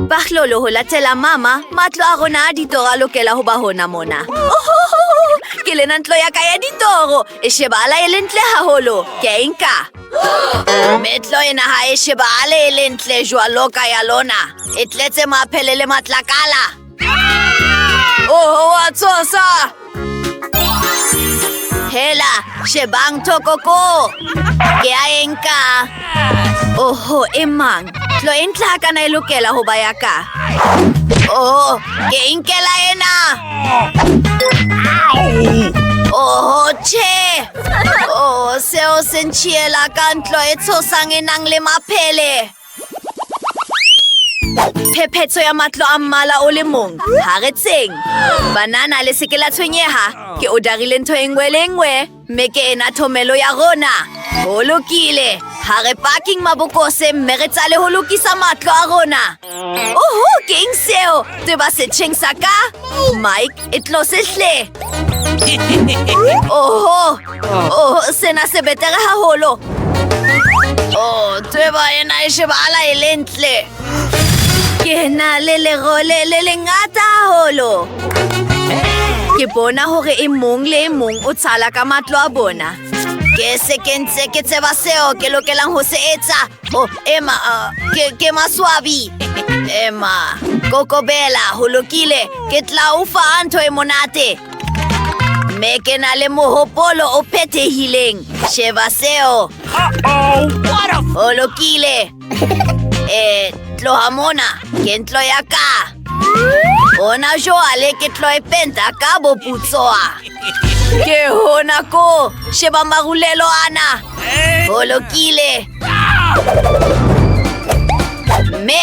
Bahlolo ho latela mama, matlo a rona a ditoro a lokela ho ba hona mona. Ke lena ntlo ya ka ya ditoro, e shebahala e le ntle haholo. Ke a e nka. Metlo ena ha e shebahala e le ntle jwalo ka ya lona. E tletse maphele le matlakala. Wa tshosa! Hela, shebang thokoko. Ke a e nka. Emang. Tlo e ntle hakana e lokela ho ba ya ka. Ke inkela ena. Tjhe. Seo se ntjhiela ka ntlo e tshosang e nang le maphele. Phephetso ya matlo a mmala o le mong. Haretseng. Banana le seke la tshwenyeha. Ke o darile ntho e nngwe le nngwe. Mme ke ena thomelo ya rona. Ho lokile. Ha re parking mabokose mme re tsa le ho lokisa matlo a rona. Ke eng seo? Teba setjheng sa ka? Mike, e tlo se hle. Sena se betere haholo. Teba ena e shebahala e le ntle. Ke na le lerole le lengata haholo. Ke bona hore e mong le e mong o tshala ka matlo a bona. Ke se ke ntse ke tseba seo ke lokelang ho se etsa. Emma, ke maswabi. Emma, kokobela, ho lokile. Ke tla o fa ntho e monate. Mme ke na le mohopolo o phethehileng. Sheba seo. Ho lokile. Tloha mona, ke ntlo ya ka. Ona jwale ke tlo e penta ka boputsoa. Ke hona ko, sheba marulelo ana. Ho lokile. Mme,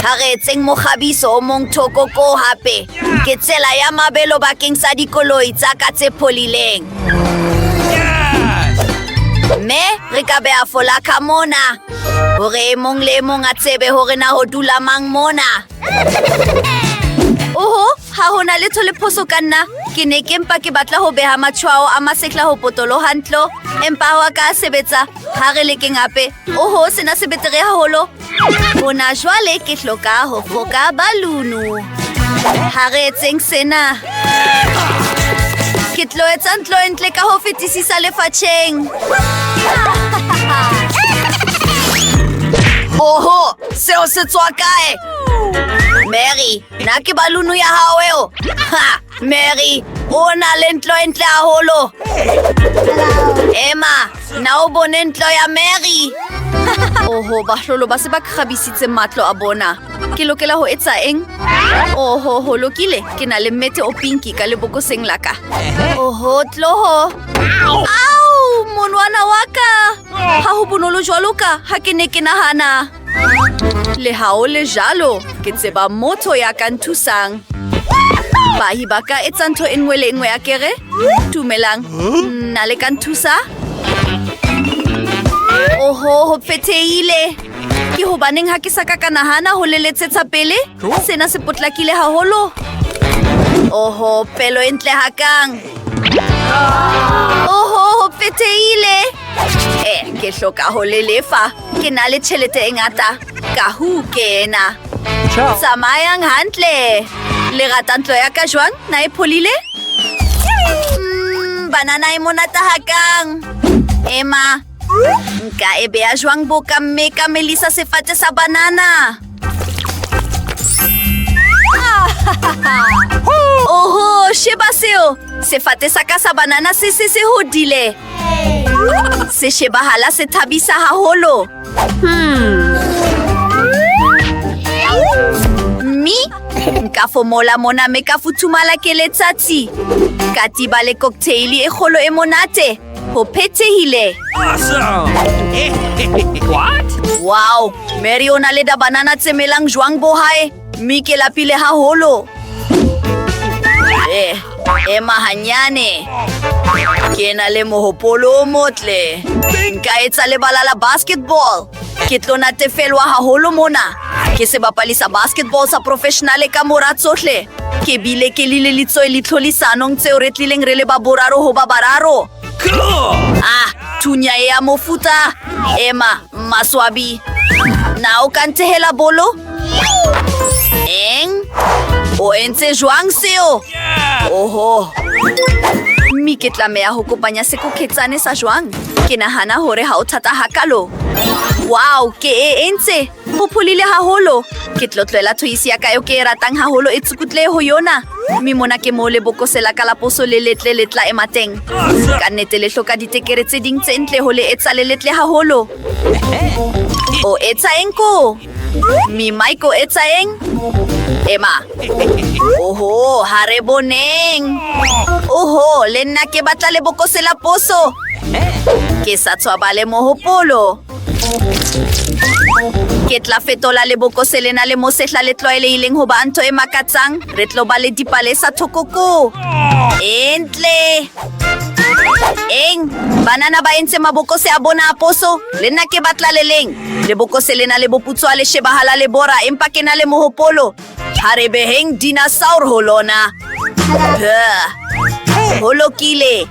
ha re etseng mokgabiso o mong thoko ko hape. Ke tsela ya mabelo bakeng sa dikoloi tsa ka tse pholileng. Mme, re ka beha folaka mona. Hore e mong le mong a tsebe hore na ho dula mang mona. Ha hona letho le phoso ka nna. Ke ne ke mpa ke batla ho beha matshwao a masekla ho potolo hantlo. Empa wa ka sebetsa. Ha re lekeng hape. Sena se betere haholo. Hona jwale ke hloka ho foka balunu. Ha re etseng sena. Ke tlo etsa ntlo e ntle ka ho fetisisa lefatsheng. Seo se tswa kae? Mary, na ke balunu ya hao eo. Mary, o na le ntlo e ntle haholo. Emma, na o bone ntlo ya Mary. Bahlolo ba se ba kgabisitse matlo a bona. Ke lokela ho etsa eng? Ho lokile. Ke na le mmete o pinki ka lebokoseng la ka. Tloho. Au, monwana wa ka. Ha ho bonolo jwalo ka ha ke ne ke nahana. Le hao le jalo, ke tseba motho ya ka nthusang. Bahi ba ka etsa ntho e nngwe le nngwe ya kere? Dumelang. Na le ka nthusa? Ho phethehile. Ke hobaneng ha ke sa ka nahana ho le letsetsa pele? Sena se potlakile haholo. Pelo e ntle hakang. Ho phethehile. Ke hloka ho le lefa. Ke na le tjhelete e ngata. Ka hu kena. Tsamayang hantle. Le rata ntlo ya ka jwang? Na e pholile? Banana e monata hakang. Emma, nka e beha jwang boka mme ka melisa sefate sa banana? Sheba seo. Sefate sa ka sa banana se hodile. Se shebahala se thabisa haholo. Nka fomola mona me ka futhumala ke letsatsi. Ka tiba le cocktail e kgolo e monate. Ho phethehile. Awesome! What? Wow, Mary o na le da banana tse melang jwang bo hae. Mme ke lapile haholo. Emma hanyane. Ke na le mohopolo o motle. Nka etsa lebala la basketball. Ke tlo natefelwa haholo mona. Ke se bapali sa basketball sa professionale ka mora tsohle. Ke bile ke lile litsoi le tlholisanong tseo re tlileng re le ba boraro ho ba bararo. Cool! Thunya ya mofuta. Emma, maswabi. Na o ka ntehela bolo? O entse jwang seo? Oho. Mme ke tlameha ho kopanya sekoketsane sa jwang. Ke nahana hore ha o thata hakalo. Wow, ke entse. Ho pholile haholo. Ke tlo tlohela thoisi ya ka eo ke e ratang haholo e tsukutlehe ho yona. Mme mona ke mo lebokose la ka la poso le letle le tla ema teng. Ka nnete le hloka ditekere tse ding tse ntle ho le etsa le letle haholo. O etsa eng ko? Mi Maiko etsa eng? Emma. Oho, ha re boneng. Oho, le nna ke batla lebokose la poso. Ke sa tshwaba le mohopolo. Ke tla fetola lebokose lena le mosehla le tlwaelehileng ho ba ntho e makatsang. Re tlo ba le dipalesa thokoko. Entle. Eng, banana ba entse mabokose a bona a poso. Le nna ke batla le leng. Lebokose lena le boputswa le shebahala le bora empa ke na le mohopolo. Ha re beheng dinosaur ho lona. Ho lokile.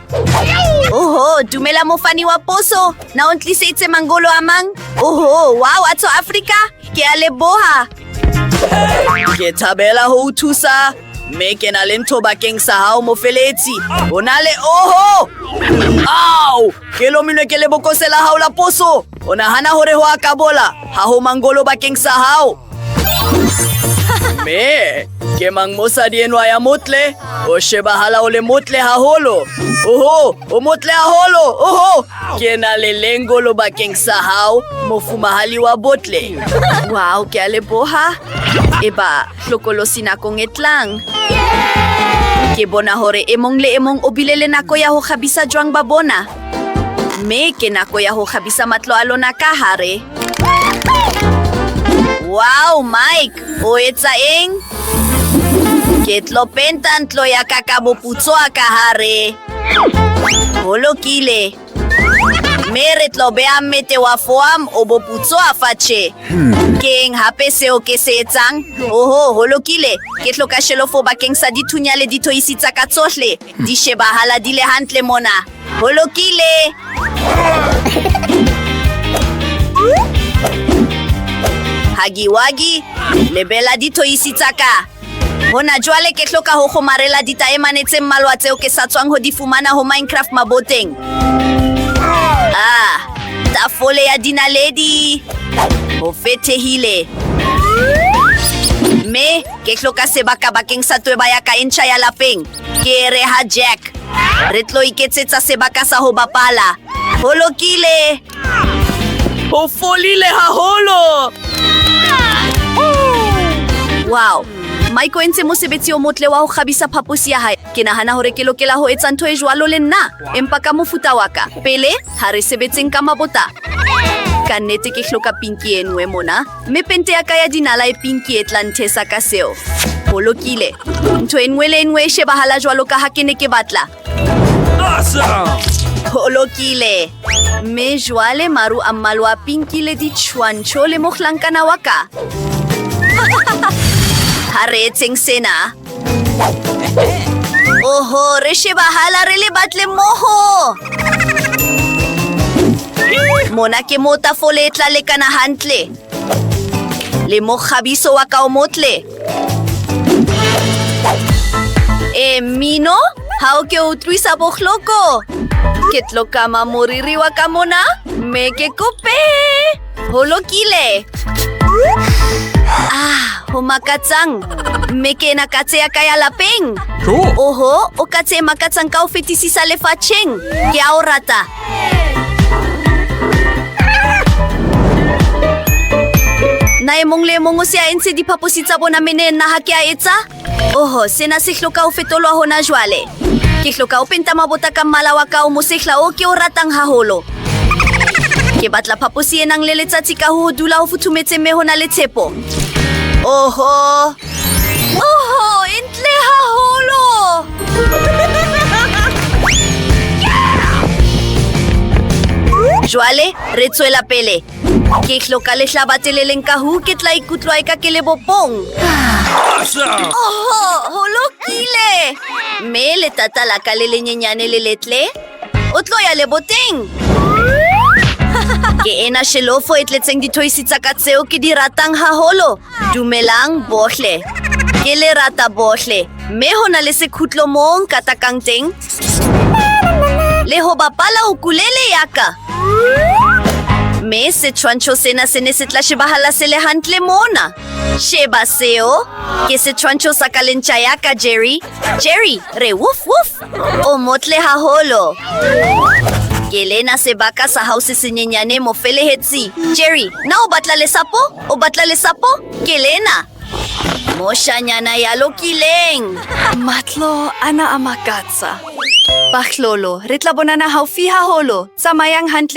Oho, dumela mofani wa poso. Na o ntliseditse mangolo a mang. Oho, wow, a tswa Afrika. Ke a leboha. Ke thabela ho o thusa. Mme ke na le ntho bakeng sa hao mofeletsi. O na le oho! Au! Ke lomilwe ke lebokose la hao la poso. O nahana hore ho a kabola. Ha ho mangolo bakeng sa hao. Me, ke mang mosadi enwa ya motle? O shebahala o le motle haholo. Oho, o motle haholo. Oho, ke na le lengolo bakeng sa hao, mofumahali wa botle. Wow, ke a leboha. Eba, hlokolosi nakong e tlang. Ke bona hore e mong le e mong o bile le nako ya ho kgabisa jwang ba bona. Mme ke nako ya ho kgabisa matlo a lona ka hare. Wow, Mike, o etsa eng? Ke tlo penta ntlo ya ka ka boputswa ka hare. Ho lokile. Mme re tlo beha mmete wa foam o boputswa fatshe. Keng hape seo ke se etsang? Oho, ho lokile. Ke hloka shelofo bakeng sa dithunya le dithoisi tsa ka tsohle. Di shebahala di le hantle mona. Ho lokile. Hagiwagi, lebela dithoisi tsa ka. Hona jwale ke hloka ho kgomarela ditaemane tse mmalwa tseo ke sa tswang ho di fumana ho Minecraft maboteng. Tafole ya dinaledi. Ho fethehile. Mme ke hloka sebaka bakeng sa tweba ya ka e ntjha ya lapeng. Ke reha Jack. Re tlo iketsetsa sebaka sa ho bapala. Ho lokile. Ho folile haholo. Wow, Maiko entse mosebetsi o motle wa ho kgabisa phaposi ya hae. Ke nahana hore ke lokela ho etsa ntho e jwalo le nna, empa ka mofuta wa ka. Pele, ha re sebetseng ka mabota. Ka nnete ke hloka pinki e nngwe mona, mme pente ya ka ya dinala e pinki e tla nthesa ka seo. Ho lokile. Ntho e nngwe le nngwe e shebahala jwalo ka ha ke ne ke batla. Awesome! Ho lokile. Mme jwale maru a mmalwa a pinki le ditshwantsho le mohlankana wa ka. Ha re etseng sena. Oho, re shebahala re le batle moho. Mona ke mo tafole e tla lekana hantle. Le mo kgabiso wa ka o motle. Mino, ha o ke utlwisa bohloko. Ke tlo kama moriri wa ka mona, mme ke kope. Ho lokile. Ho makatsang. Mme ke ena katse ya ka ya lapeng. Cool. Oho, o katse e makatsang ka ho fetisisa lefatsheng. Ke a o rata. Na e mong le mong o se a entse diphaposi tsa bona meneng na ha ke a etsa? Oho, sena se hloka ho fetolwa hona jwale. Ke hloka ho penta mabota ka mmala wa ka o mosehla o ke o ratang haholo. Ke batla phaposi e nang le letsatsi ka ho dula ho futhumetse mme ho na le tshepo. Oho! Oho, entle haholo! Jwale, re tswela pele. Ke hloka lehlabathe le leng ka hu ke tla ikutlwa eka ke le bopong. Awesome! Oho, ho lokile! Mme letata la ka le lenyenyane le letle, o tlo ya leboteng. Ke ena shelofo e tletseng dithoisi tsa ka tseo ke di ratang haholo. Dumelang bohle. Rata bohle. Meho na le sekutlo mong katakang ting. Leho ba pala ukulele yaka? Me se chuancho sena sinisitla shibahala selehantle mona. Sheba seo? Que se chuancho sa kalinchayaka, Jerry? Jerry, re woof woof. O motle haholo. Kelena se baka sa house sinyenyane mo felehetsi. Jerry, na o batlale sapo? O batlale sapo? Kelena. Mosha niya na yalo kileng. Matlo, ana amakatsa. Baklolo, ritlabo na haufiha holo, sa mayang hantle.